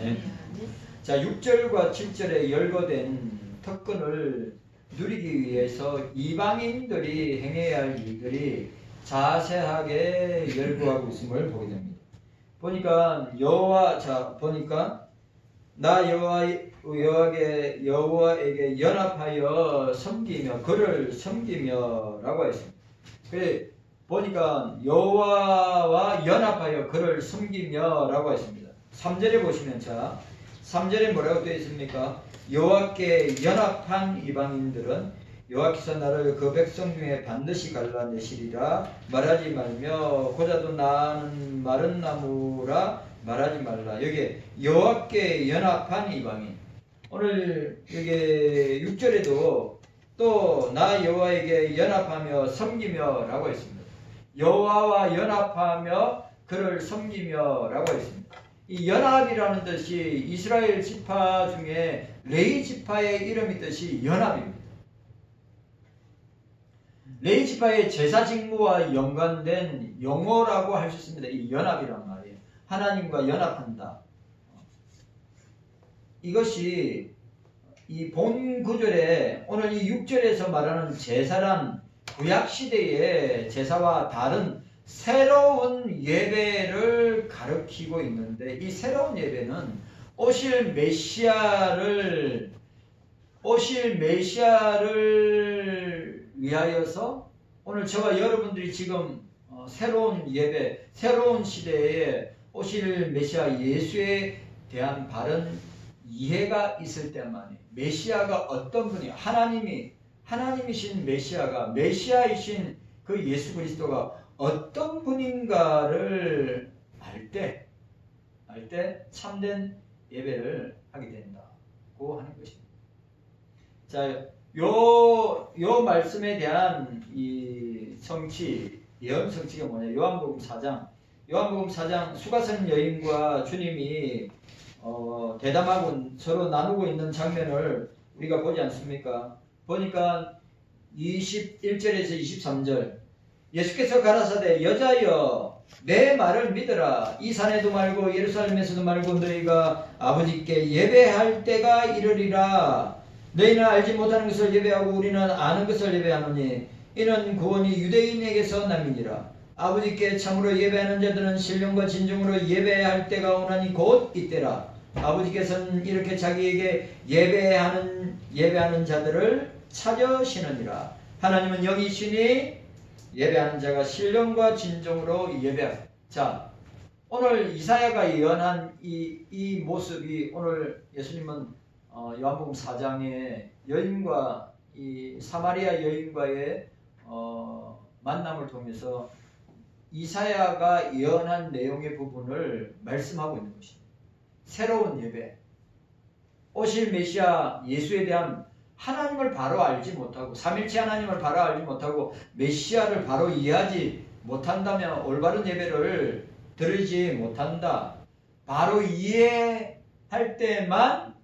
아멘. 자, 6절과 7절에 열거된 특권을 누리기 위해서 이방인들이 행해야 할 일들이 자세하게 열거하고 있음을 보게 됩니다. 보니까 나 여호와에게 연합하여 섬기며 그를 섬기며라고 했습니다. 그래 보니까 여호와와 연합하여 그를 섬기며라고 했습니다. 3절에 보시면 3절에 뭐라고 되어 있습니까? 여호와께 연합한 이방인들은 여호와께서 나를 그 백성 중에 반드시 갈라내시리라 말하지 말며 고자도 나는 마른 나무라 말하지 말라. 여기 여호와께 연합한 이방인. 오늘 여기 6절에도 또 나 여호와에게 연합하며 섬기며 라고 했습니다. 여호와와 연합하며 그를 섬기며 라고 했습니다. 이 연합이라는 뜻이 이스라엘 지파 중에 레위 지파의 이름이 뜻이 연합입니다. 레위 지파의 제사 직무와 연관된 용어라고 할 수 있습니다. 이 연합이란 말이에요. 하나님과 연합한다. 이것이 이 본 구절에 오늘 이 6절에서 말하는 제사란 구약시대의 제사와 다른 새로운 예배를 가리키고 있는데 이 새로운 예배는 오실 메시아를 위하여서 오늘 저와 여러분들이 지금 새로운 예배, 새로운 시대에 오실 메시아 예수에 대한 바른 이해가 있을 때만이 메시아가 어떤 분이 하나님이신 메시아가 메시아이신 그 예수 그리스도가 어떤 분인가를 알 때 참된 예배를 하게 된다고 하는 것입니다. 자, 요 말씀에 대한 이 예언 성취가 뭐냐? 요한복음 4장 수가성 여인과 주님이 대담하고 서로 나누고 있는 장면을 우리가 보지 않습니까? 보니까 21절에서 23절 예수께서 가라사대 여자여 내 말을 믿으라. 이 산에도 말고 예루살렘에서도 말고 너희가 아버지께 예배할 때가 이르리라. 너희는 알지 못하는 것을 예배하고 우리는 아는 것을 예배하노니 이는 구원이 유대인에게서 남이니라. 아버지께 참으로 예배하는 자들은 신령과 진정으로 예배할 때가 오나니 곧 이때라. 아버지께서는 이렇게 자기에게 예배하는 자들을 찾으시느니라. 하나님은 영이시니 예배하는 자가 신령과 진정으로 예배하라. 자, 오늘 이사야가 예언한 이 모습이 오늘 예수님은 요한복음 4장의 여인과 이 사마리아 여인과의 만남을 통해서 이사야가 예언한 내용의 부분을 말씀하고 있는 것입니다. 새로운 예배, 오실 메시아 예수에 대한 하나님을 바로 알지 못하고 삼일체 하나님을 바로 알지 못하고 메시아를 바로 이해하지 못한다면 올바른 예배를 드리지 못한다. 바로 이해할 때만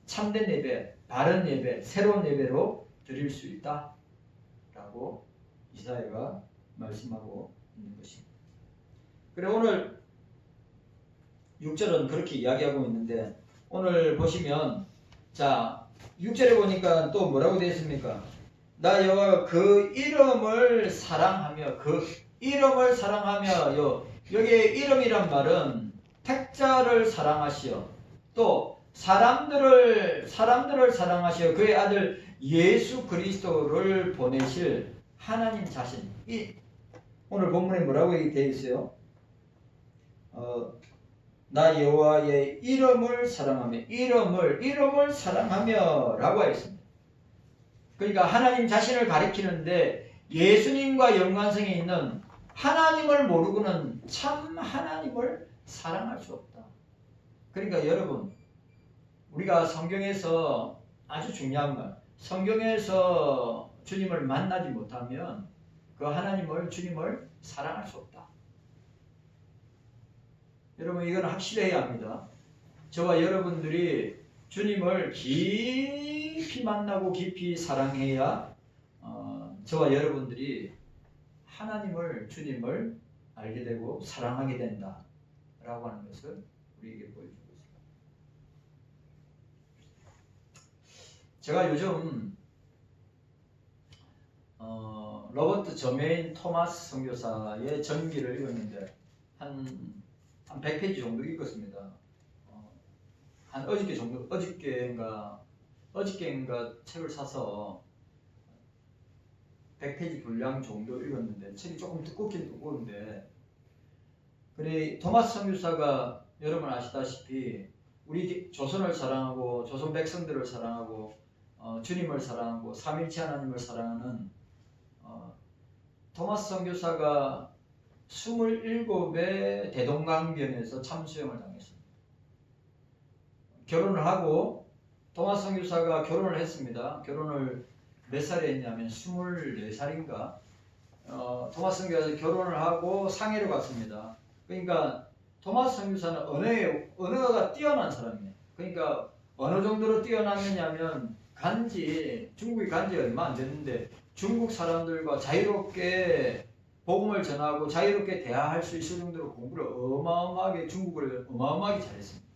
참된 예배, 바른 예배, 새로운 예배로 드릴 수 있다 라고 이사야가 말씀하고 있는 것입니다. 그래 오늘 6절은 그렇게 이야기하고 있는데 오늘 보시면 자 6절에 보니까 또 뭐라고 되어 있습니까? 나 여호와가 그 이름을 사랑하며 여기에 이름이란 말은 택자를 사랑하시어 또 사람들을 사랑하시어 그의 아들 예수 그리스도를 보내실 하나님 자신. 오늘 본문에 뭐라고 되어 있어요? 나 여호와의 이름을 사랑하며 이름을 사랑하며 라고 했습니다. 그러니까 하나님 자신을 가리키는데 예수님과 연관성이 있는 하나님을 모르고는 참 하나님을 사랑할 수 없다. 그러니까 여러분 우리가 성경에서 아주 중요한 말, 성경에서 주님을 만나지 못하면 그 주님을 사랑할 수 없다. 여러분 이건 확실해야 합니다. 저와 여러분들이 주님을 깊이 만나고 깊이 사랑해야 저와 여러분들이 주님을 알게 되고 사랑하게 된다라고 하는 것을 우리에게 보여주고 있습니다. 제가 요즘 로버트 저메인 토마스 선교사의 전기를 읽었는데 한 100페이지 정도 읽었습니다. 한 어저께인가 책을 사서 100페이지 분량 정도 읽었는데 책이 조금 두껍긴 두꺼운데, 그래 토마스 선교사가 여러분 아시다시피 우리 조선을 사랑하고 조선 백성들을 사랑하고 주님을 사랑하고 삼일체 하나님을 사랑하는 토마스 선교사가 27의 대동강변에서 참수형을 당했습니다. 결혼을 하고 토마스 선교사가 결혼을 했습니다. 결혼을 몇 살에 했냐면 24살인가 토마스 선교사가 결혼을 하고 상해로 갔습니다. 그러니까 토마스 선교사는 언어가 뛰어난 사람이에요. 그러니까 어느 정도로 뛰어났느냐면 중국이 간지 얼마 안 됐는데 중국 사람들과 자유롭게 복음을 전하고 자유롭게 대화할 수 있을 정도로 공부를 중국어를 어마어마하게 잘했습니다.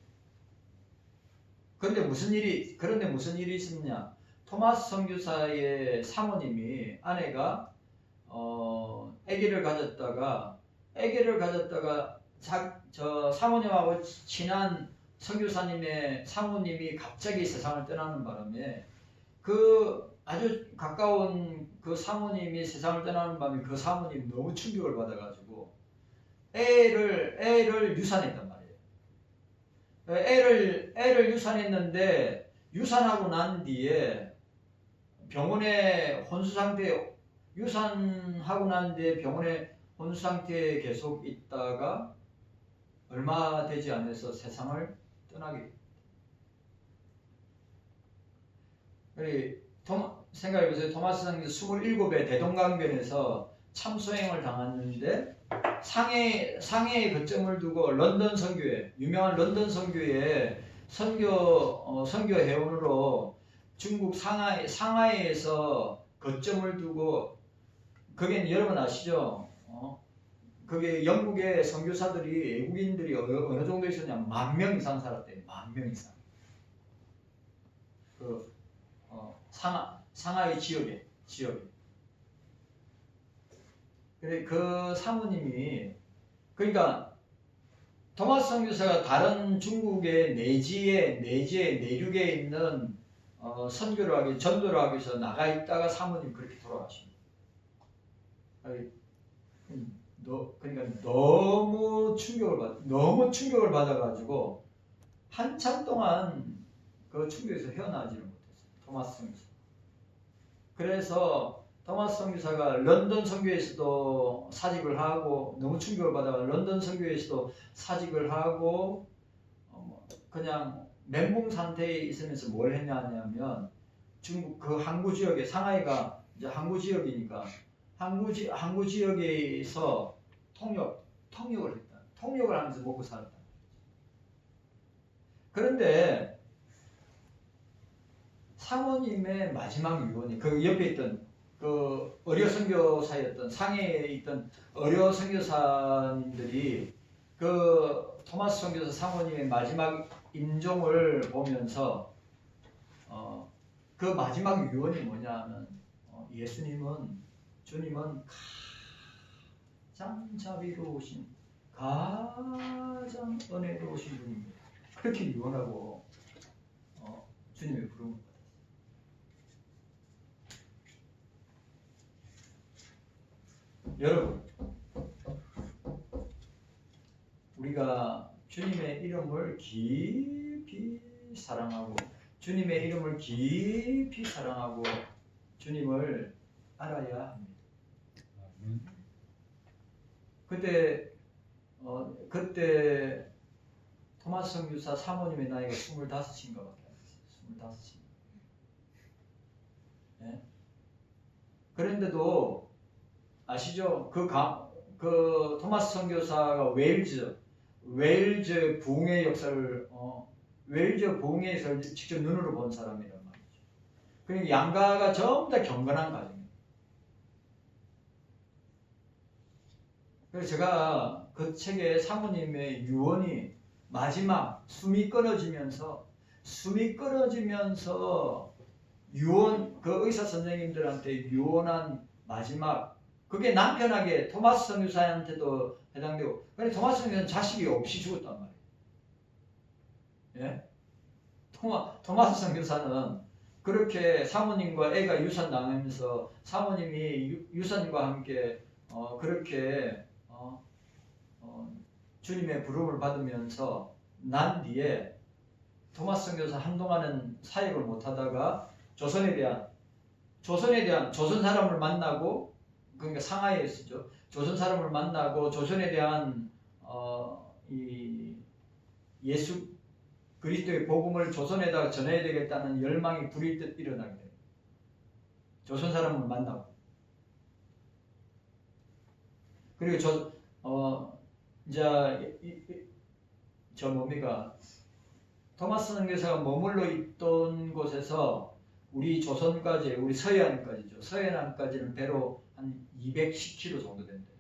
그런데 무슨 일이 있었냐? 토마스 선교사의 사모님이 아내가 아기를 가졌다가 저 사모님하고 친한 선교사님의 사모님이 갑자기 세상을 떠나는 바람에 그 아주 가까운 그 사모님이 세상을 떠나는 바람에 그 사모님이 너무 충격을 받아가지고 애를 유산했단 말이에요. 애를 유산했는데 유산하고 난 뒤에 병원에 유산하고 난 뒤에 병원에 혼수 상태에 계속 있다가 얼마 되지 않아서 세상을 떠나게 됩니다. 생각해보세요. 토마스 선교사 27의 대동강변에서 참수행을 당했는데 상해의 거점을 두고 런던 선교회, 유명한 런던 선교회 선교 회원으로 중국 상하이에서 거점을 두고, 거기는 여러분 아시죠? 그게 영국의 선교사들이 외국인들이 어느 정도 있었냐면 10,000명 이상 살았대요. 10,000명 이상. 상하이 지역에. 근데 그 사모님이, 그러니까 토마스 선교사가 다른 중국의 내륙에 있는 전도를 하기 위해서 나가 있다가 사모님 그렇게 돌아가십니다. 그러니까 너무 충격을 받아가지고 한참 동안 그 충격에서 헤어나지를 못했어요. 토마스 선교사. 그래서 토마스 선교사가 런던 선교에서도 사직을 하고, 너무 충격을 받아가 런던 선교에서도 사직을 하고 그냥 멘붕 상태에 있으면서 뭘 했냐면 중국 그 항구 지역에, 상하이가 이제 항구 지역이니까 항구 지역에서 통역을 했다. 통역을 하면서 먹고 살았다. 그런데 사모님의 마지막 유언이, 그 옆에 있던 그 어려 선교사였던 상해에 있던 어려 선교사님들이 그 토마스 선교사 사모님의 마지막 임종을 보면서 그 마지막 유언이 뭐냐면 주님은 가장 자비로우신, 가장 은혜로우신 분입니다. 그렇게 유언하고 주님의 부름을 받았어요. 여러분, 우리가 주님의 이름을 깊이 사랑하고 주님을 알아야 합니다. 그때 토마스 선교사 사모님의 나이가 25인가 밖에 안 됐어요. 25. 네? 그런데도 아시죠? 그 토마스 선교사가 웨일즈 부흥의 역사를 웨일즈 부흥에서 직접 눈으로 본 사람이란 말이죠. 그러니까 양가가 전부 다 경건한 가정입니다. 그래서 제가 그 책에 사모님의 유언이 마지막 숨이 끊어지면서 유언 그 의사 선생님들한테 유언한 마지막 그게 남편에게 토마스 선교사한테도 해당되고 근데 토마스 선교사는 자식이 없이 죽었단 말이에요. 예? 토마스 선교사는 그렇게 사모님과 애가 유산 당하면서 사모님이 유산과 함께 그렇게 주님의 부름을 받으면서 난 뒤에 토마스 선교사 한동안은 사역을 못하다가 조선 사람을 만나고 그러니까 상하이에 있었죠. 조선 사람을 만나고 조선에 대한 이 예수 그리스도의 복음을 조선에다가 전해야 되겠다는 열망이 불이 뜻 일어나게 돼요. 조선 사람을 만나고 그리고 토마스 선교사가 머물러 있던 곳에서 우리 조선까지, 우리 서해안까지죠. 서해안까지는 배로 한 210km 정도 된대요.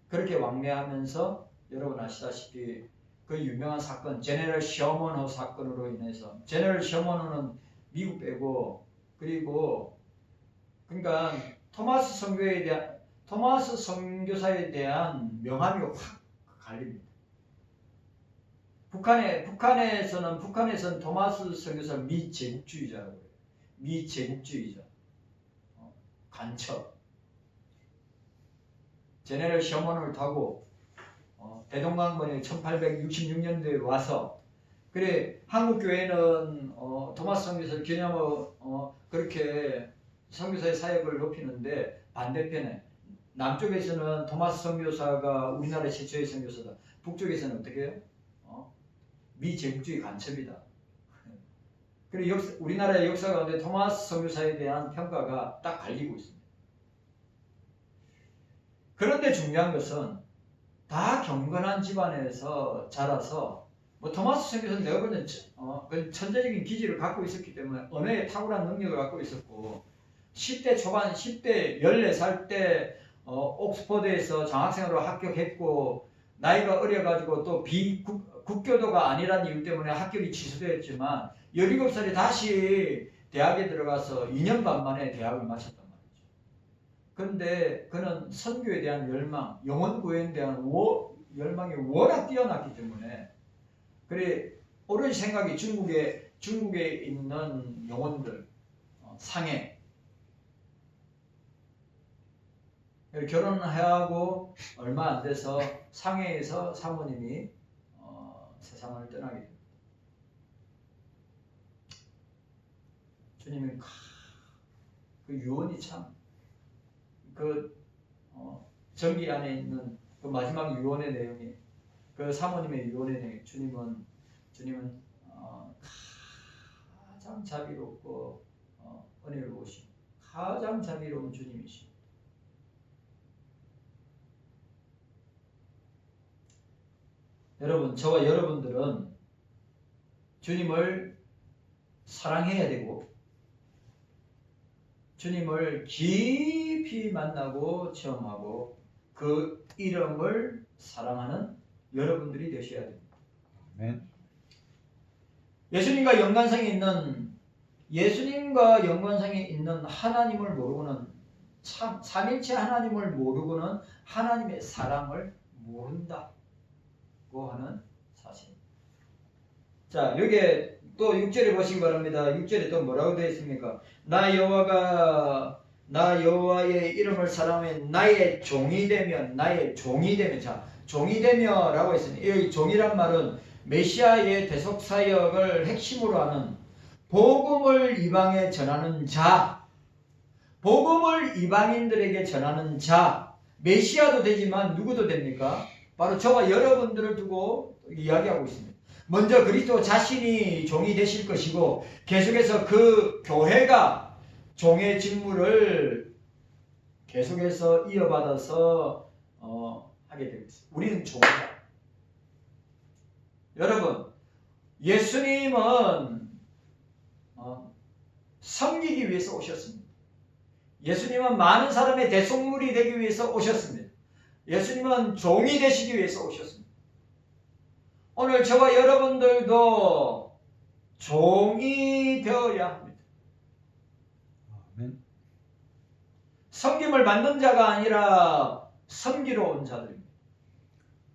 그렇게 왕래하면서 여러분 아시다시피 그 유명한 사건, 제너럴 셔먼호 사건으로 인해서 제너럴 셔먼호는 미국 빼고 그리고 그러니까 토마스 선교사에 대한 명함이 확 갈립니다. 북한에서는 토마스 선교사를 미제국주의자라고 해요. 미제국주의자. 간첩. 제너럴 셔먼을 타고 대동강번에 1866년도에 와서 그래 한국 교회는 토마스 선교사를 기념하고 그렇게 선교사의 사역을 높이는데 반대편에 남쪽에서는 토마스 선교사가 우리나라의 최초의 선교사다. 북쪽에서는 어떻게 해요? 미제국주의 간첩이다. 그리고 우리나라의 역사 가운데 토마스 선교사에 대한 평가가 딱 갈리고 있습니다. 그런데 중요한 것은 다 경건한 집안에서 자라서 토마스 선교사는 내가 보는 천재적인 기질을 갖고 있었기 때문에 언어에 탁월한 능력을 갖고 있었고 10대 초반 10대 14살 때 옥스퍼드에서 장학생으로 합격했고 나이가 어려가지고 또 국교도가 아니라는 이유 때문에 합격이 취소되었지만 17살에 다시 대학에 들어가서 2년 반 만에 대학을 마쳤단 말이죠. 그런데 그는 선교에 대한 열망, 영혼 구원에 대한 열망이 워낙 뛰어났기 때문에 그래 오로지 생각이 중국에 있는 영혼들 상해 결혼을 하고 얼마 안 돼서 상해에서 사모님이 세상을 떠나게 됩니다. 주님이 그 유언이 참 전기 안에 있는 그 마지막 유언의 내용이 그 사모님의 유언의 내용 주님은 가장 자비롭고 은혜로우신 가장 자비로운 주님이십니다. 여러분, 저와 여러분들은 주님을 사랑해야 되고 주님을 깊이 만나고 체험하고 그 이름을 사랑하는 여러분들이 되셔야 됩니다. 네. 예수님과 연관성이 있는 하나님을 모르고는 참 삼일체 하나님을 모르고는 하나님의 사랑을 모른다고 하는 사실입니다. 자, 여기에 또 6절에 보시기 바랍니다. 6절에 또 뭐라고 되어 있습니까? 나 여호와의 이름을 사랑하며 나의 종이 되면 자, 종이 되며 라고 했으니 이 종이란 말은 메시아의 대속 사역을 핵심으로 하는 복음을 이방에 전하는 자, 복음을 이방인들에게 전하는 자, 메시아도 되지만 누구도 됩니까? 바로 저와 여러분들을 두고 이야기하고 있습니다. 먼저 그리스도 자신이 종이 되실 것이고 계속해서 그 교회가 종의 직무를 계속해서 이어받아서 하게 되겠습니다. 우리는 종이다. 여러분, 예수님은 섬기기 위해서 오셨습니다. 예수님은 많은 사람의 대속물이 되기 위해서 오셨습니다. 예수님은 종이 되시기 위해서 오셨습니다. 오늘 저와 여러분들도 종이 되어야 합니다. 아멘. 섬김을 받는 자가 아니라 섬기러 온 자들입니다.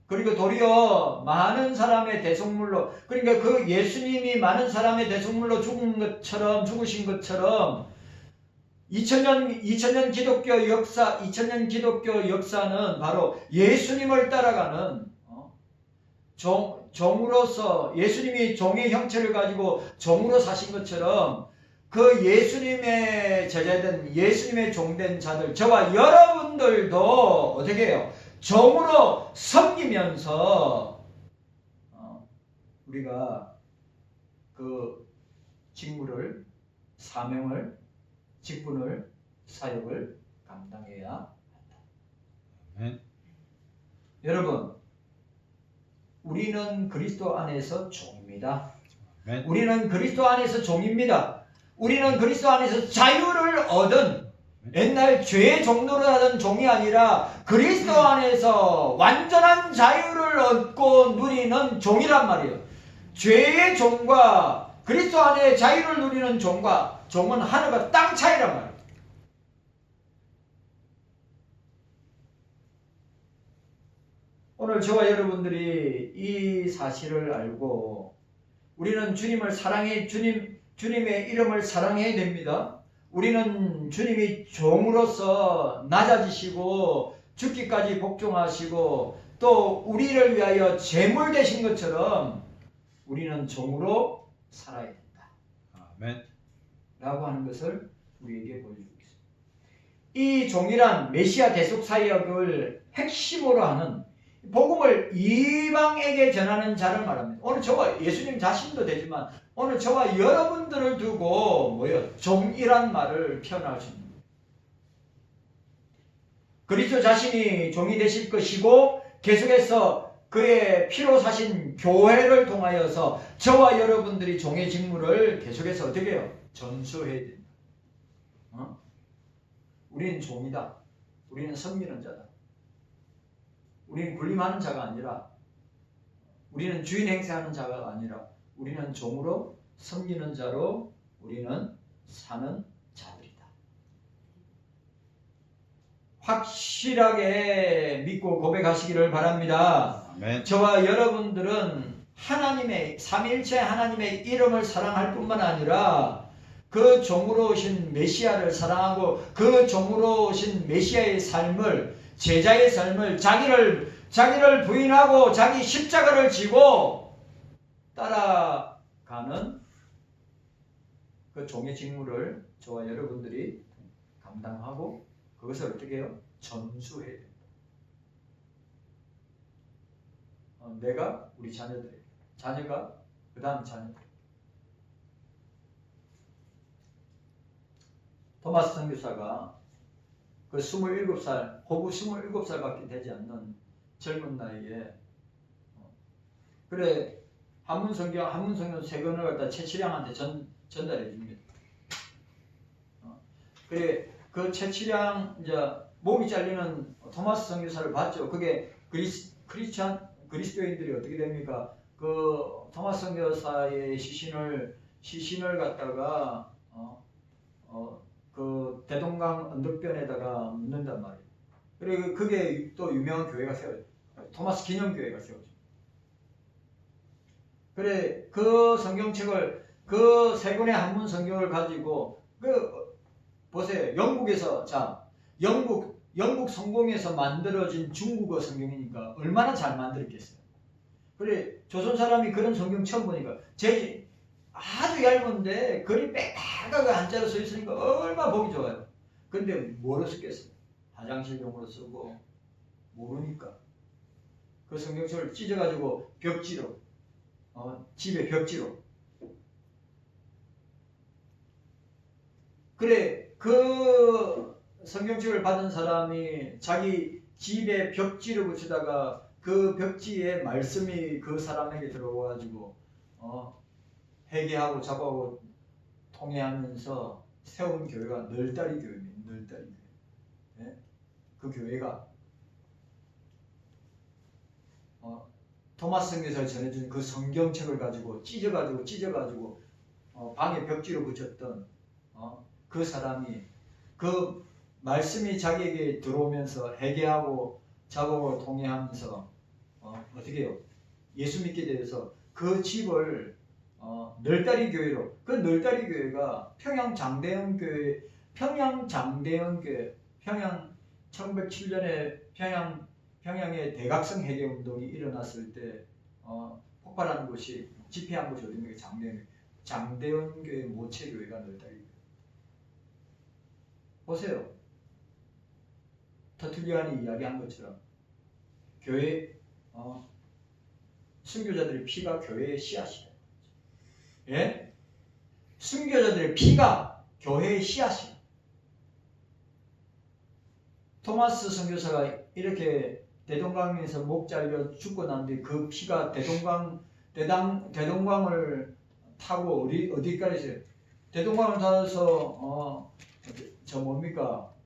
그리고 도리어 많은 사람의 대속물로, 그러니까 그 예수님이 많은 사람의 대속물로 죽으신 것처럼 2000년 기독교 역사, 2000년 기독교 역사는 바로 예수님을 따라가는 종으로서, 예수님이 종의 형체를 가지고 종으로 사신 것처럼 그 예수님의 제자된, 예수님의 종된 자들, 저와 여러분들도 어떻게 해요? 종으로 섬기면서 우리가 그 직무를, 사명을, 직분을, 사역을 감당해야 한다. 아멘. 여러분, 우리는 그리스도 안에서 종입니다. 아멘. 우리는 그리스도 안에서 종입니다. 우리는 그리스도 안에서 자유를 얻은, 옛날 죄의 종로로 하던 종이 아니라 그리스도 안에서 완전한 자유를 얻고 누리는 종이란 말이에요. 죄의 종과 그리스도 안에 자유를 누리는 종은 하늘과 땅 차이란 말이에요. 오늘 저와 여러분들이 이 사실을 알고 우리는 주님을 사랑해, 주님의 이름을 사랑해야 됩니다. 우리는 주님이 종으로서 낮아지시고 죽기까지 복종하시고 또 우리를 위하여 제물 되신 것처럼 우리는 종으로 살아야 된다. 아멘. 라고 하는 것을 우리에게 보여주고 있습니다. 이 종이란 메시아 대속 사역을 핵심으로 하는 복음을 이방에게 전하는 자를 말합니다. 오늘 저와 예수님 자신도 되지만 오늘 저와 여러분들을 두고 종이란 말을 표현할 수 있는 거예요. 그리스도 자신이 종이 되실 것이고 계속해서 그의 피로 사신 교회를 통하여서 저와 여러분들이 종의 직무를 계속해서 어떻게 해요? 전수해야 된다. 우리는 종이다. 우리는 섬기는 자다. 우리는 군림하는 자가 아니라, 우리는 주인 행세하는 자가 아니라 우리는 종으로 섬기는 자로 우리는 사는 자들이다. 확실하게 믿고 고백하시기를 바랍니다. 아멘. 저와 여러분들은 하나님의, 삼위일체 하나님의 이름을 사랑할 뿐만 아니라 그 종으로 오신 메시아를 사랑하고 그 종으로 오신 메시아의 삶을, 제자의 삶을, 자기를 부인하고 자기 십자가를 지고 따라가는 그 종의 직무를 저와 여러분들이 감당하고 그것을 어떻게 해요? 전수해야 됩니다. 내가 우리 자녀들에게, 자녀가 그 다음 자녀들. 토마스 선교사가 그 27살, 호부 27살밖에 되지 않는 젊은 나이에 그래 한문성경 3권을 갖다 최치량한테 전달해 줍니다. 그래 그 최치량 이제 목이 잘리는 토마스 선교사를 봤죠. 그게 그리스도인들이 어떻게 됩니까? 그 토마스 선교사의 시신을 갖다가 그 대동강 언덕변에다가 묻는단 말이에요. 그리고 그게 또 유명한 교회가 세워요. 토마스 기념교회가 세워져. 그래 그 성경책을, 그 3권의 한문 성경을 가지고 보세요. 영국에서, 영국 성공에서 만들어진 중국어 성경이니까 얼마나 잘 만들었겠어요. 그래 조선 사람이 그런 성경 처음 보니까 아주 얇은데 글이 빼다가 한자로 써 있으니까 얼마나 보기 좋아요. 근데 뭐로 쓰겠어요? 화장실용으로 쓰고 모르니까 그 성경책을 찢어가지고 벽지로, 집에 벽지로. 그래 그 성경책을 받은 사람이 자기 집에 벽지를 붙이다가 그 벽지에 말씀이 그 사람에게 들어와가지고 회개하고 작업하고 통회하면서 세운 교회가 널다리 교회입니다. 널다리 교회. 네? 그 교회가 토마스 선교사가 전해준 그 성경책을 가지고 찢어가지고 방에 벽지로 붙였던 그 사람이 그 말씀이 자기에게 들어오면서 회개하고 자복을 통회하면서 어떻게 해요? 예수 믿게 돼서 그 집을 널다리 교회로, 그 널다리 교회가 평양 장대현 교회, 평양 1907년에 평양에 대각성 해계 운동이 일어났을 때 폭발한 곳이, 집회한 곳이 어디입니까? 장대현 교회 모체 교회가 널다리 교회. 보세요. 터툴리안이 이야기한 것처럼 교회 순교자들의 피가 교회의 씨앗이다. 예? 순교자들의 피가 교회의 씨앗이다. 토마스 선교사가 이렇게 대동강에서 목 잘려 죽고 난 뒤 그 피가 대동강을 타고 어디까지 대동강을 타서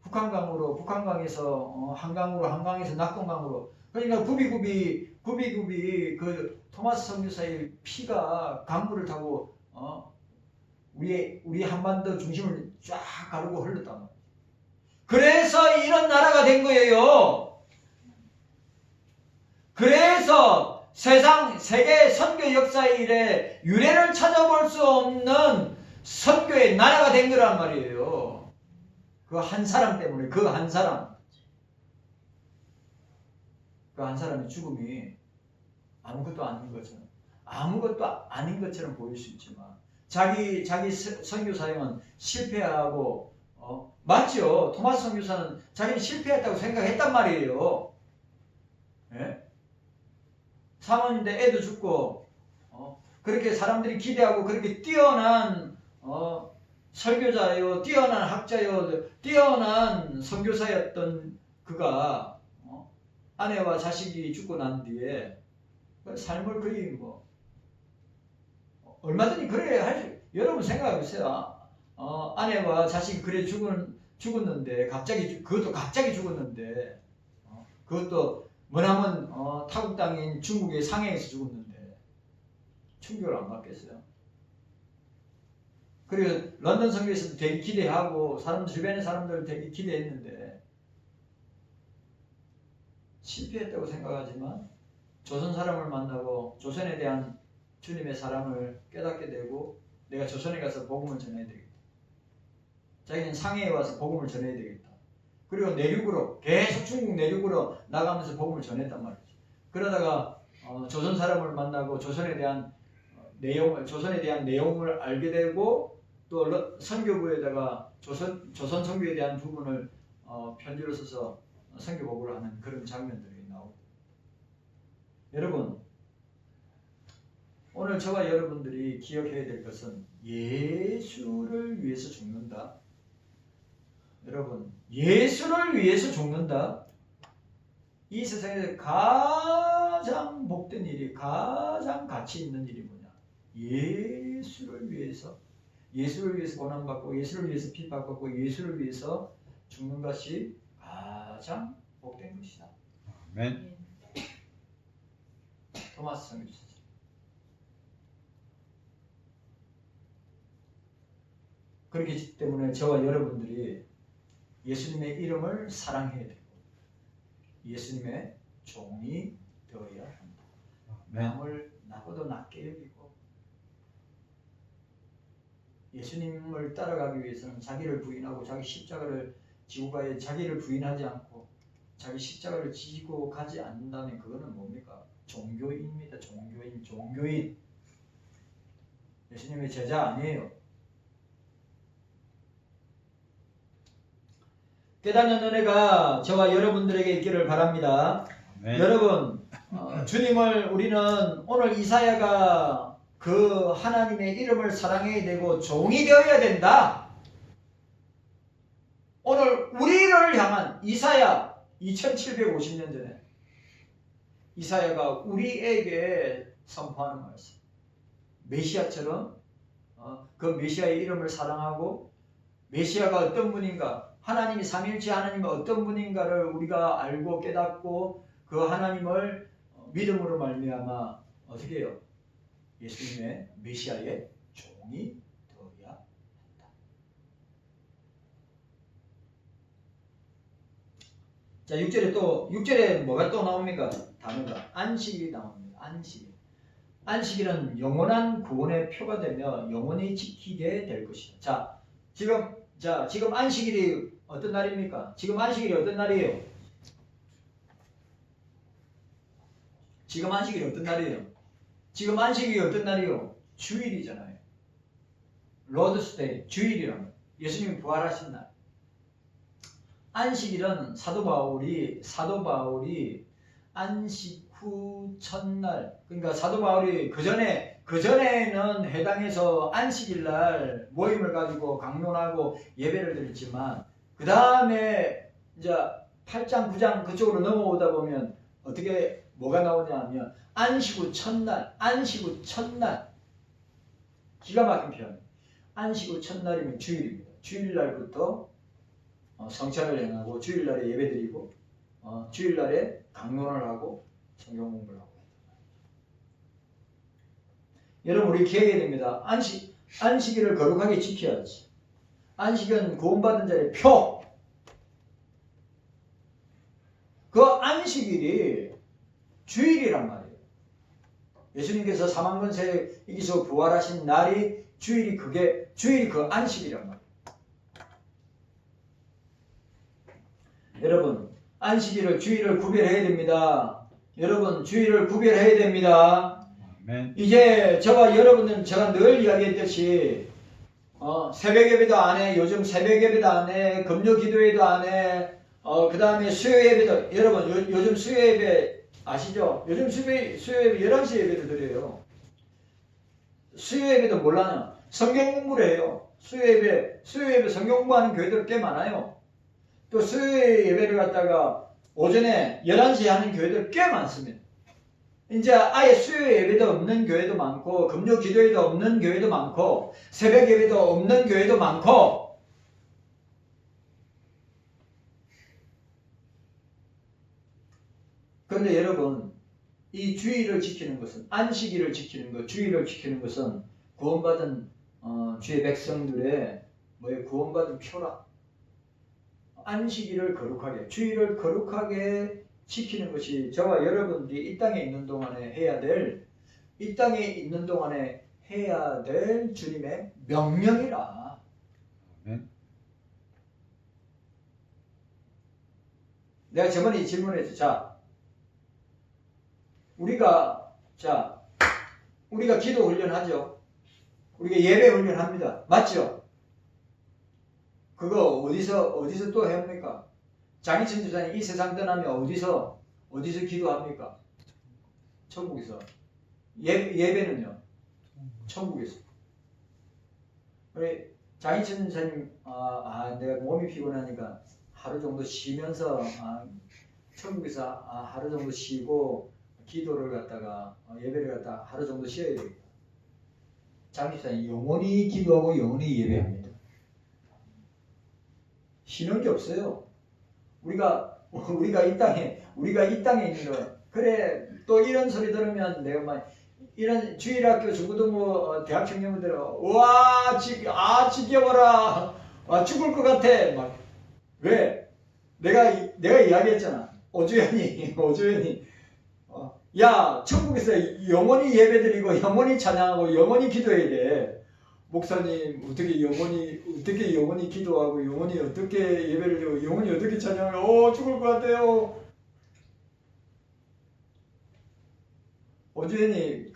북한강에서 한강에서 낙동강으로, 그러니까 굽이굽이 그 토마스 선교사의 피가 강물을 타고 우리 한반도 중심을 쫙 가르고 흘렀단 말이에요. 그래서 이런 나라가 된 거예요. 그래서 세계 선교 역사의 일에 유례를 찾아볼 수 없는 선교의 나라가 된 거란 말이에요. 그 한 사람 때문에, 그 한 사람의 죽음이 아무것도 아닌 것처럼 보일 수 있지만 자기 선교 사역은 실패하고 맞죠? 토마스 선교사는 자기는 실패했다고 생각했단 말이에요. 예? 사모인데 애도 죽고 그렇게 사람들이 기대하고 그렇게 뛰어난 설교자요, 뛰어난 학자요, 뛰어난 선교사였던 그가 아내와 자식이 죽고 난 뒤에 삶을 거의 얼마든지 그래 할 수. 여러분 생각해보세요. 아내와 자식이 그래 죽었는데 그것도 갑자기 죽었는데 그것도 머나먼 타국 땅인 중국의 상해에서 죽었는데 충격을 안 받겠어요? 그리고 런던 선교에서도 되게 기대하고 주변의 사람들 되게 기대했는데 실패했다고 생각하지만 조선 사람을 만나고 조선에 대한 주님의 사랑을 깨닫게 되고 내가 조선에 가서 복음을 전해야 되겠다. 자기는 상해에 와서 복음을 전해야 되겠다. 그리고 내륙으로 계속 중국 내륙으로 나가면서 복음을 전했단 말이죠. 그러다가 조선 사람을 만나고 조선에 대한 내용을 알게 되고 또 선교부에다가 조선 선교에 대한 부분을 편지로 써서 선교 보고를 하는 그런 장면들이 나오고. 여러분, 오늘 저와 여러분들이 기억해야 될 것은 예수를 위해서 죽는다. 여러분, 예수를 위해서 죽는다. 이 세상에서 가장 복된 일이, 가장 가치 있는 일이 뭐냐? 예수를 위해서 고난받고, 예수를 위해서 핍박받고, 예수를 위해서 죽는 것이 가장 복된 것이다. 아멘. 토마스 선교사. 그렇기 때문에 저와 여러분들이 예수님의 이름을 사랑해야 되고 예수님의 종이 되어야 한다. 남을 나보다 낮게 여기고 예수님을 따라가기 위해서는 자기를 부인하고 자기 십자가를 지고 가야, 자기를 부인하지 않고 자기 십자가를 지고 가지 않는다면 그거는 뭡니까? 종교인입니다. 종교인. 예수님의 제자 아니에요. 깨닫는 은혜가 저와 여러분들에게 있기를 바랍니다. 아멘. 여러분, 주님을 우리는 오늘 이사야가 그 하나님의 이름을 사랑해야 되고 종이 되어야 된다. 오늘 우리를 향한 이사야 2750년 전에 이사야가 우리에게 선포하는 말씀. 메시아처럼 그 메시아의 이름을 사랑하고 메시아가 어떤 분인가, 하나님이 삼일째 하나님이 어떤 분인가를 우리가 알고 깨닫고 그 하나님을 믿음으로 말미암아 어떻게 해요? 예수님의 메시아의 종이 되어야 한다. 자, 6절에 뭐가 또 나옵니까? 단어가 안식이 나옵니다. 안식. 안식일은 영원한 구원의 표가 되며 영원히 지키게 될 것이다. 지금 안식일이 어떤 날입니까? 지금 안식일이 어떤 날이에요? 지금 안식일이 어떤 날이에요? 지금 안식일이 어떤 날이에요? 주일이잖아요. 로드스데이, 주일이란 예수님이 부활하신 날. 안식일은 사도 바울이 안식 후 첫날, 그러니까 사도 바울이 그전에는 회당에서 안식일 날 모임을 가지고 강론하고 예배를 드렸지만, 그 다음에 이제 8장 9장 그쪽으로 넘어오다 보면 뭐가 나오냐 하면 안식 후 첫날, 기가 막힌 표현. 안식 후 첫날이면 주일입니다. 주일날부터 성찬을 행하고 주일날에 예배드리고 주일날에 강론을 하고 성경 공부를 하고. 여러분, 우리 기억해야 됩니다. 안식일을 거룩하게 지켜야지. 안식은 구원받은 자의 표. 그 안식일이 주일이란 말이에요. 예수님께서 사망권세 이기시고 부활하신 날이 주일이 그 안식이란 말이에요. 여러분, 주일을 구별해야 됩니다. 여러분, 주일을 구별해야 됩니다. 아멘. 이제 제가 늘 이야기했듯이 새벽 예배도 안 해. 요즘 새벽 예배도 안 해. 금요 기도회도 안 해. 그 다음에 수요 예배도, 여러분 요즘 수요 예배 아시죠? 요즘 수요 예배 11시 예배도 드려요. 수요 예배도 몰라요. 성경 공부를 해요. 수요 예배 성경 공부하는 교회들 꽤 많아요. 또 수요 예배를 갖다가 오전에 11시에 하는 교회들 꽤 많습니다. 이제 아예 수요 예배도 없는 교회도 많고, 금요 기도회도 없는 교회도 많고, 새벽 예배도 없는 교회도 많고. 그런데 여러분, 이 주일을 지키는 것은, 안식일을 지키는 것, 주일을 지키는 것은 구원받은 주의 백성들의 구원받은 표라. 안식일을 거룩하게, 주일을 거룩하게 지키는 것이 저와 여러분들이 이 땅에 있는 동안에 해야 될 주님의 명령이라. 아멘. 내가 저번에 질문했죠. 우리가 기도 훈련하죠. 우리가 예배 훈련합니다. 맞죠? 그거 어디서 또 해옵니까? 장희천 집사님 이 세상 떠나면 어디서 기도합니까? 천국에서. 예배는요? 천국에서. 우리 장희천 집사님 내가 몸이 피곤하니까 하루 정도 쉬면서 천국에서 하루 정도 쉬고 기도를 갖다가 예배를 갖다가 하루 정도 쉬어야 되겠다. 장 집사님 영원히 기도하고 영원히 예배합니다. 쉬는 게 없어요. 우리가 이 땅에 있는 거. 그래, 또 이런 소리 들으면 내가 막 이런 주일학교 중고등부 대학 청년들 와 지겨워라, 죽을 것 같아. 막 왜? 내가 이야기했잖아. 오주연이 야, 천국에서 영원히 예배드리고 영원히 찬양하고 영원히 기도해야 돼. 목사님 어떻게 영원히 기도하고 영원히 어떻게 예배를 드리고 영원히 어떻게 찬양하고 죽을 것 같아요. 오주연이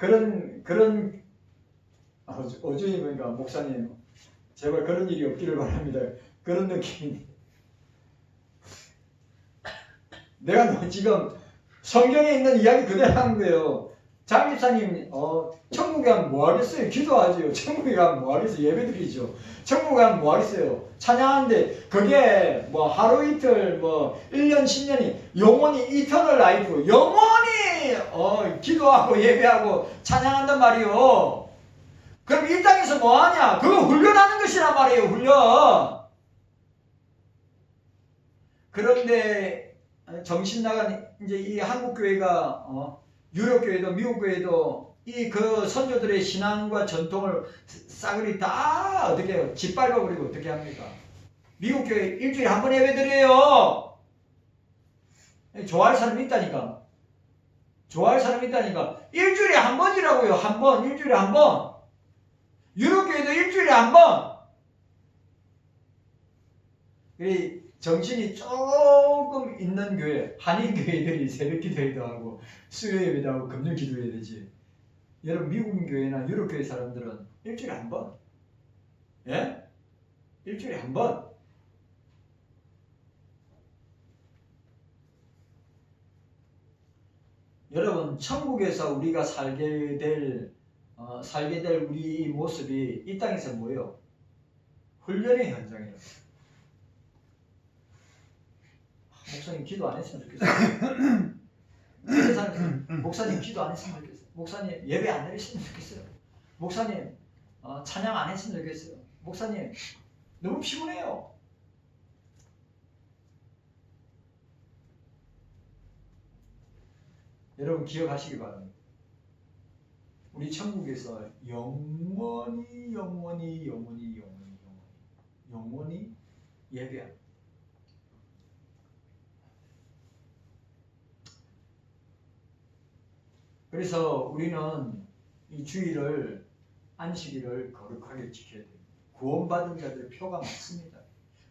오주연이 보니까 목사님 제발 그런 일이 없기를 바랍니다. 그런 느낌이. 내가 지금 성경에 있는 이야기 그대로 하는 거예요. 장 집사님, 천국에 가면 뭐 하겠어요? 기도하지요. 천국에 가면 뭐 하겠어요? 예배드리죠. 천국에 가면 뭐 하겠어요? 찬양하는데, 그게 하루 이틀, 1년, 10년이, 영원히 이터널 라이프, 영원히, 기도하고 예배하고 찬양한단 말이요. 그럼 이 땅에서 뭐 하냐? 그거 훈련하는 것이란 말이에요, 훈련. 그런데, 정신 나간, 이제 이 한국교회가, 유럽 교회도 미국 교회도 이 그 선조들의 신앙과 전통을 싸그리 다 어떻게 해요? 짓밟아버리고 어떻게 합니까? 미국 교회 일주일에 한 번 예배드려요. 좋아할 사람이 있다니까. 좋아할 사람이 있다니까. 일주일에 한 번이라고요. 한 번. 일주일에 한 번. 유럽 교회도 일주일에 한 번. 이 정신이 조금 있는 교회, 한인 교회들이 새벽 기도회도 하고 수요 예배도 하고 금요 기도해야 되지. 여러분 미국 교회나 유럽 교회 사람들은 일주일에 한 번. 예? 일주일에 한 번. 여러분 천국에서 우리가 살게 될 우리 모습이 이 땅에서 뭐예요? 훈련의 현장이에요. 목사님 기도 안 했으면 좋겠어요. 세상에서 목사님 기도 안 했으면 좋겠어요. 목사님 예배 안 드리셨으면 좋겠어요. 목사님 찬양 안 했으면 좋겠어요. 목사님 너무 피곤해요. 여러분 기억하시기 바랍니다. 우리 천국에서 영원히 예배합니다. 그래서 우리는 이 주일을 안식일을 거룩하게 지켜야 됩니다. 구원받은 자들의 표가 맞습니다.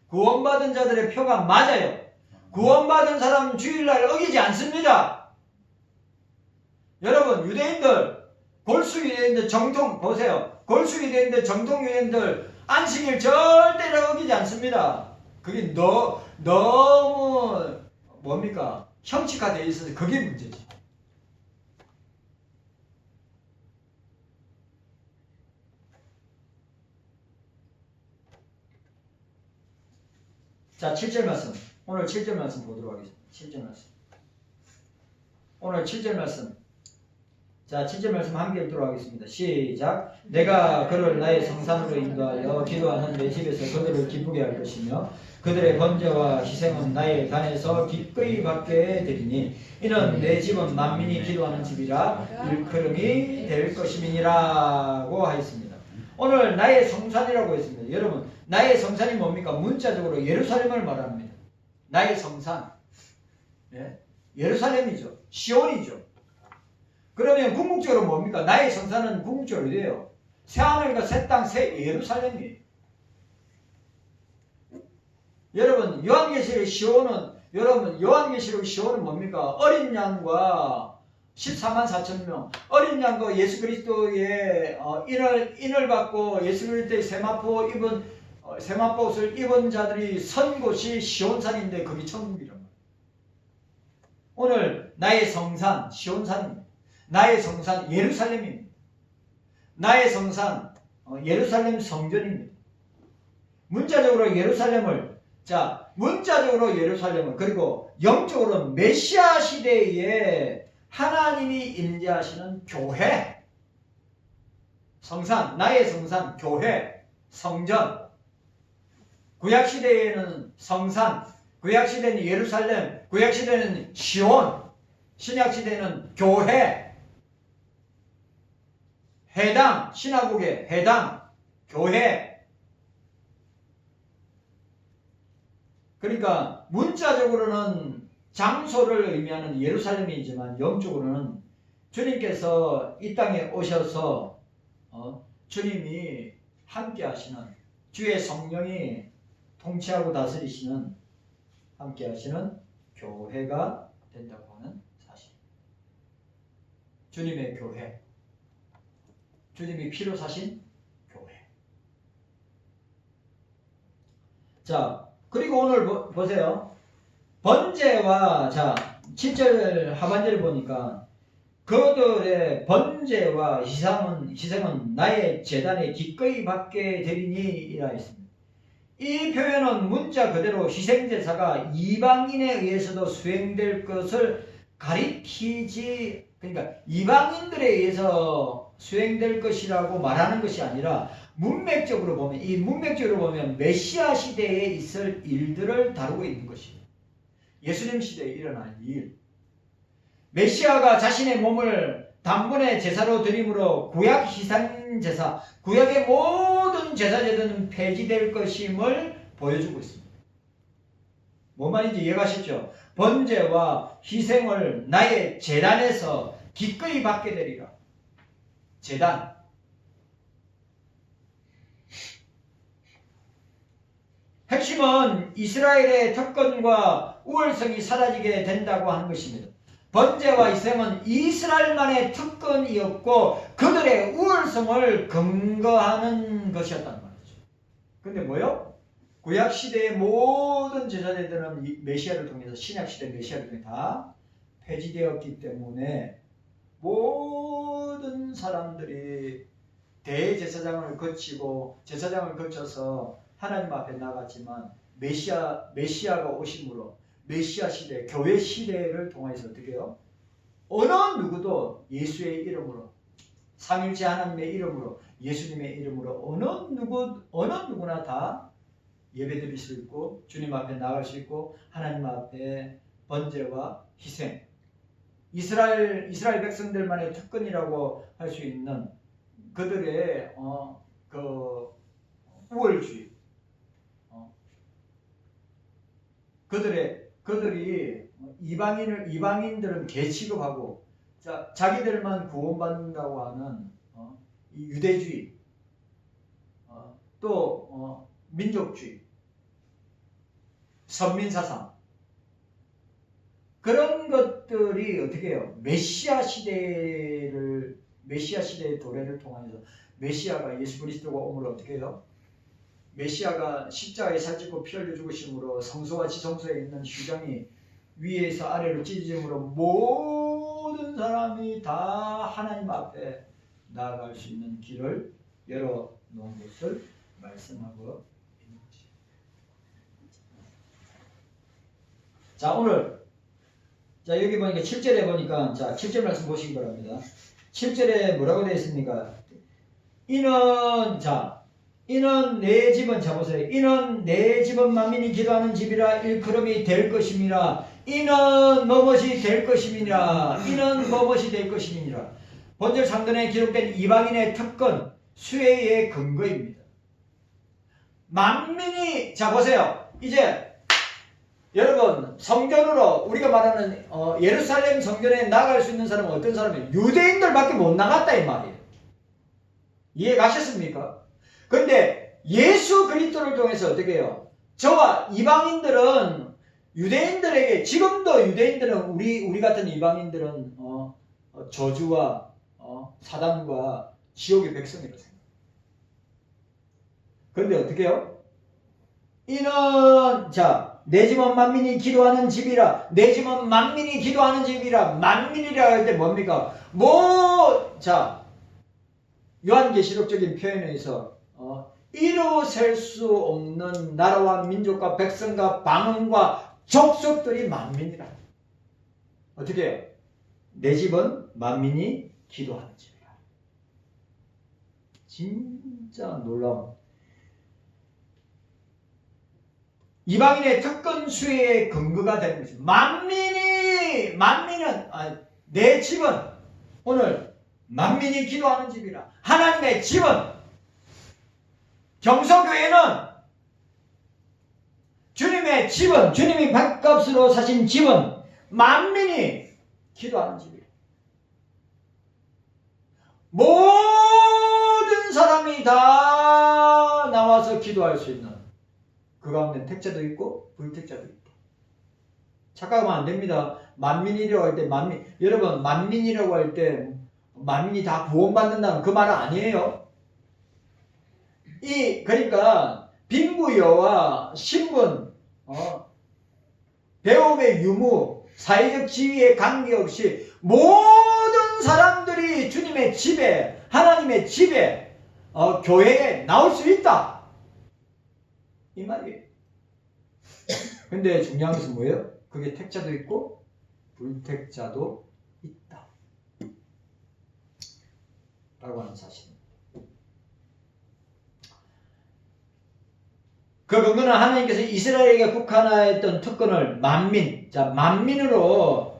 구원받은 자들의 표가 맞아요. 구원받은 사람은 주일날 어기지 않습니다. 여러분 유대인들 골수 유대인들 정통 보세요. 골수 유대인들 정통 유대인들 안식일 절대로 어기지 않습니다. 그게 너무 뭡니까? 형식화되어 있어서 그게 문제지. 자, 7절 말씀. 오늘 7절 말씀 보도록 하겠습니다. 7절 말씀. 오늘 7절 말씀. 자, 7절 말씀 함께 읽도록 하겠습니다. 시작. 내가 그를 나의 성산으로 인도하여 기도하는 내 집에서 그들을 기쁘게 할 것이며 그들의 번제와 희생은 나의 단에서 기꺼이 받게 되리니 이는 내 집은 만민이 기도하는 집이라 일컬음이 될 것임이니라고 하였습니다. 오늘 나의 성산이라고 했습니다. 여러분 나의 성산이 뭡니까? 문자적으로 예루살렘을 말합니다. 나의 성산. 예? 예루살렘이죠. 시온이죠. 그러면 궁극적으로 뭡니까? 나의 성산은 궁극적으로 어디예요? 새하늘과 새 땅, 새 예루살렘이에요. 여러분 요한계시록 시온은 뭡니까? 어린 양과 14만 4천 명 어린 양과 예수 그리스도의 인을 받고 예수 그리스도의 세마포옷을 입은 자들이 선 곳이 시온산인데 거기 천국이란 말이에요. 오늘 나의 성산 시온산입니다. 나의 성산 예루살렘입니다. 나의 성산 예루살렘 성전입니다. 문자적으로 예루살렘을 그리고 영적으로 메시아 시대에 하나님이 임재하시는 교회 성산 나의 성산 교회 성전 구약시대에는 성산 구약시대는 예루살렘 구약시대는 시온 신약시대는 교회 회당 신화국의 회당 교회 그러니까 문자적으로는 장소를 의미하는 예루살렘이지만 영적으로는 주님께서 이 땅에 오셔서 주님이 함께 하시는 주의 성령이 통치하고 다스리시는 함께 하시는 교회가 된다고 하는 사실입니다. 주님의 교회 주님이 피로 사신 교회. 자, 그리고 오늘 보세요. 번제와 7절 하반절을 보니까 그들의 번제와 희생은 나의 제단에 기꺼이 받게 되리니라 했습니다. 이 표현은 문자 그대로 희생제사가 이방인에 의해서도 수행될 것을 가리키지 그러니까 이방인들에 의해서 수행될 것이라고 말하는 것이 아니라 문맥적으로 보면 메시아 시대에 있을 일들을 다루고 있는 것입니다. 예수님 시대에 일어날 일. 메시아가 자신의 몸을 단번에 제사로 드림으로 구약 희생 제사, 구약의 모든 제사 제도는 폐지될 것임을 보여주고 있습니다. 뭔 말인지 이해가시죠? 번제와 희생을 나의 제단에서 기꺼이 받게 되리라. 제단. 핵심은 이스라엘의 특권과 우월성이 사라지게 된다고 하는 것입니다. 번제와 희생은 이스라엘만의 특권이었고 그들의 우월성을 근거하는 것이었단 말이죠. 근데 뭐요? 구약시대의 모든 제사제들은 메시아를 통해서, 신약시대 메시아를 통해 다 폐지되었기 때문에 모든 사람들이 대제사장을 거치고 제사장을 거쳐서 하나님 앞에 나갔지만 메시아가 오심으로 메시아 시대, 교회 시대를 통해서 어떻게 해요? 어느 누구도 예수의 이름으로, 삼일째 하나님의 이름으로, 예수님의 이름으로 어느 누구나 다 예배드릴 수 있고 주님 앞에 나갈 수 있고 하나님 앞에 번제와 희생, 이스라엘 백성들만의 특권이라고 할 수 있는 그들의 그 우월주의, 그들이 이방인들은 개 취급하고 자기들만 구원받는다고 하는 이 유대주의, 또 민족주의, 선민사상, 그런 것들이 어떻게 해요? 메시아 시대의 도래를 통해서 메시아가 예수 그리스도가 오므로 어떻게 해요? 메시아가 십자가에 살찌고 피 흘려 죽으심으로 성소와 지성소에 있는 휴장이 위에서 아래로 찢어짐으로 모든 사람이 다 하나님 앞에 나아갈 수 있는 길을 열어놓은 것을 말씀하고 있는 것입니다. 자, 오늘 여기 보니까 7절에 보니까 7절 말씀 보시기 바랍니다. 7절에 뭐라고 되어 있습니까? 이는 내 집은, 보세요. 이는 내 집은 만민이 기도하는 집이라 일컬음이 될 것임이라. 이는 무엇이 될 것임이니라. 이는 무엇이 될 것임이니라. 본절 3권에 기록된 이방인의 특권, 수혜의 근거입니다. 만민이, 보세요. 이제 여러분, 성전으로 우리가 말하는 예루살렘 성전에 나갈 수 있는 사람은 어떤 사람이에요? 유대인들밖에 못 나갔다 이 말이에요. 이해 가셨습니까? 그런데 예수 그리스도를 통해서 어떻게 해요? 저와 이방인들은 유대인들에게, 지금도 유대인들은 우리 같은 이방인들은 저주와 사단과 지옥의 백성이라고 생각해요. 그런데 어떻게 해요? 이는 내 집은 만민이 기도하는 집이라. 내 집은 만민이 기도하는 집이라. 만민이라 할 때 뭡니까? 요한계시록적인 표현에서 이루 셀 수 없는 나라와 민족과 백성과 방언과 족속들이 만민이라. 어떻게 해요? 내 집은 만민이 기도하는 집이라. 진짜 놀라운. 이방인의 특권 수혜의 근거가 되는 것입니다. 내 집은 오늘 만민이 기도하는 집이라. 하나님의 집은, 경서교회는 주님의 집은, 주님이 밥값으로 사신 집은 만민이 기도하는 집이라. 모든 사람이 다 나와서 기도할 수 있는, 그 가운데 택자도 있고 불택자도 있다. 착각하면 안 됩니다. 만민이라고 할 때 여러분, 만민이라고 할 때 만민이 다 구원받는다는 그 말은 아니에요. 그러니까 빈부여와 신분, 배움의 유무, 사회적 지위에 관계없이 모든 사람들이 주님의 집에, 하나님의 집에, 교회에 나올 수 있다. 이 말이에요. 근데 중요한 것은 뭐예요? 그게 택자도 있고 불택자도 있다. 라고 하는 사실입니다. 그 근거는 하나님께서 이스라엘에게 국한화했던 특권을 만민으로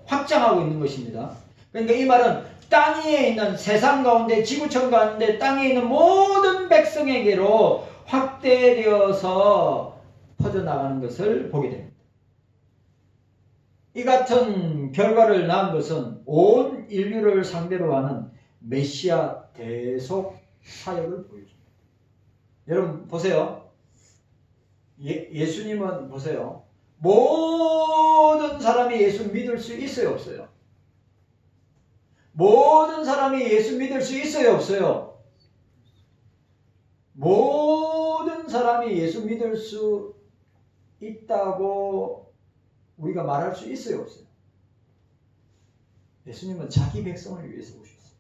확장하고 있는 것입니다. 그러니까 이 말은 땅 위에 있는 세상 가운데 지구촌 가운데 땅에 있는 모든 백성에게로 확대되어서 퍼져나가는 것을 보게 됩니다. 이 같은 결과를 낳은 것은 온 인류를 상대로 하는 메시아 대속 사역을 보여줍니다. 여러분 보세요. 예수님은 보세요. 모든 사람이 예수 믿을 수 있어요, 없어요? 모든 사람이 예수 믿을 수 있어요, 없어요? 모든 사람이 예수 믿을 수 있다고 우리가 말할 수 있어요, 없어요? 예수님은 자기 백성을 위해서 오셨어요.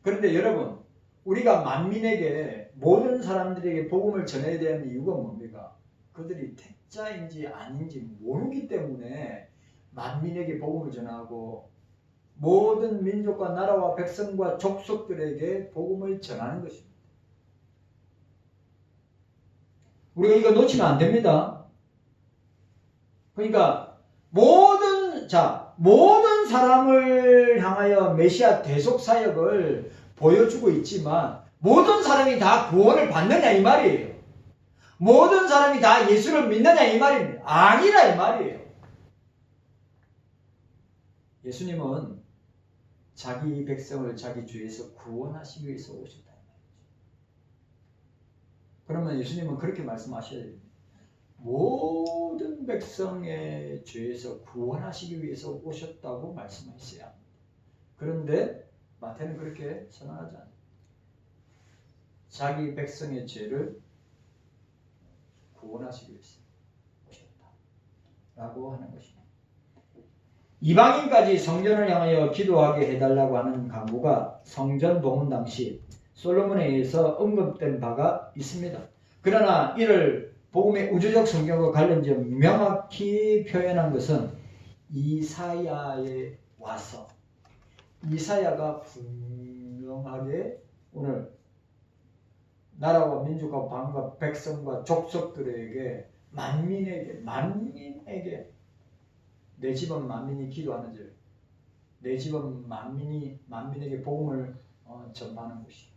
그런데 여러분, 우리가 만민에게, 모든 사람들에게 복음을 전해야 되는 이유가 뭡니까? 그들이 택자인지 아닌지 모르기 때문에 만민에게 복음을 전하고 모든 민족과 나라와 백성과 족속들에게 복음을 전하는 것입니다. 우리가 이거 놓치면 안 됩니다. 그러니까 모든 사람을 향하여 메시아 대속 사역을 보여주고 있지만 모든 사람이 다 구원을 받느냐 이 말이에요. 모든 사람이 다 예수를 믿느냐 이 말입니다. 아니라 이 말이에요. 예수님은 자기 백성을 자기 주에서 구원하시기 위해서 오셨다. 그러면 예수님은 그렇게 말씀하셔야 됩니다. 모든 백성의 죄에서 구원하시기 위해서 오셨다고 말씀하셨어야 합니다. 그런데 마태는 그렇게 선언하지 않아요. 자기 백성의 죄를 구원하시기 위해서 오셨다라고 하는 것입니다. 이방인까지 성전을 향하여 기도하게 해달라고 하는 강구가 성전 봉헌 당시 솔로몬에 의해서 언급된 바가 있습니다. 그러나 이를 복음의 우주적 성경과 관련지어 명확히 표현한 것은 이사야에 와서 이사야가 분명하게 오늘 나라와 민족과 방과 백성과 족속들에게 만민에게 내 집은 만민이 기도하는 줄, 내 집은 만민에게 복음을 전파하는 것이.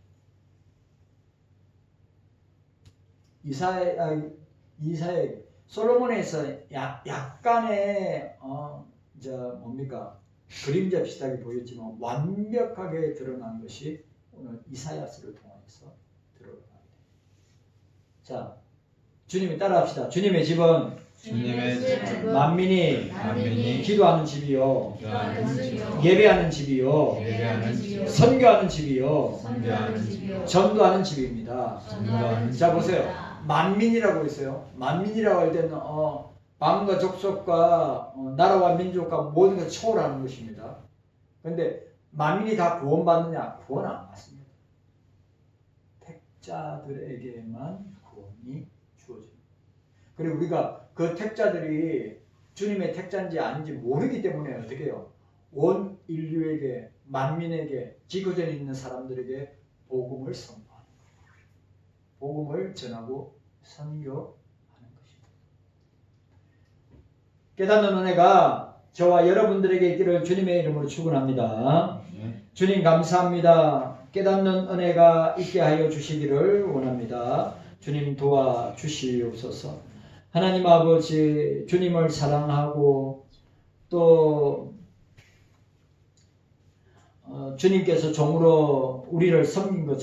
이사야 솔로몬에서 약간의 그림자 비슷하게 보였지만 완벽하게 드러난 것이 오늘 이사야서를 통해서 드러나게 됩니다. 자, 주님이 따라합시다. 주님의 집은 만민이 기도하는 집이요, 예배하는 집이요, 선교하는 집이요, 전도하는 집입니다. 자 보세요. 만민이라고 했어요. 만민이라고 할 때는 방과 족속과 나라와 민족과 모든 것을 초월하는 것입니다. 그런데 만민이 다 구원받느냐? 구원 안 받습니다. 택자들에게만 구원이 주어집니다. 그리고 우리가 그 택자들이 주님의 택자인지 아닌지 모르기 때문에 어떻게 해요? 온 인류에게, 만민에게, 지구전에 있는 사람들에게 복음을 선포하는 거예요. 복음을 전하고 선교하는 것입니다. 깨닫는 은혜가 저와 여러분들에게 있기를 주님의 이름으로 축원합니다. 주님 감사합니다. 깨닫는 은혜가 있게 하여 주시기를 원합니다. 주님 도와주시옵소서. 하나님 아버지, 주님을 사랑하고 또 주님께서 종으로 우리를 섬긴 것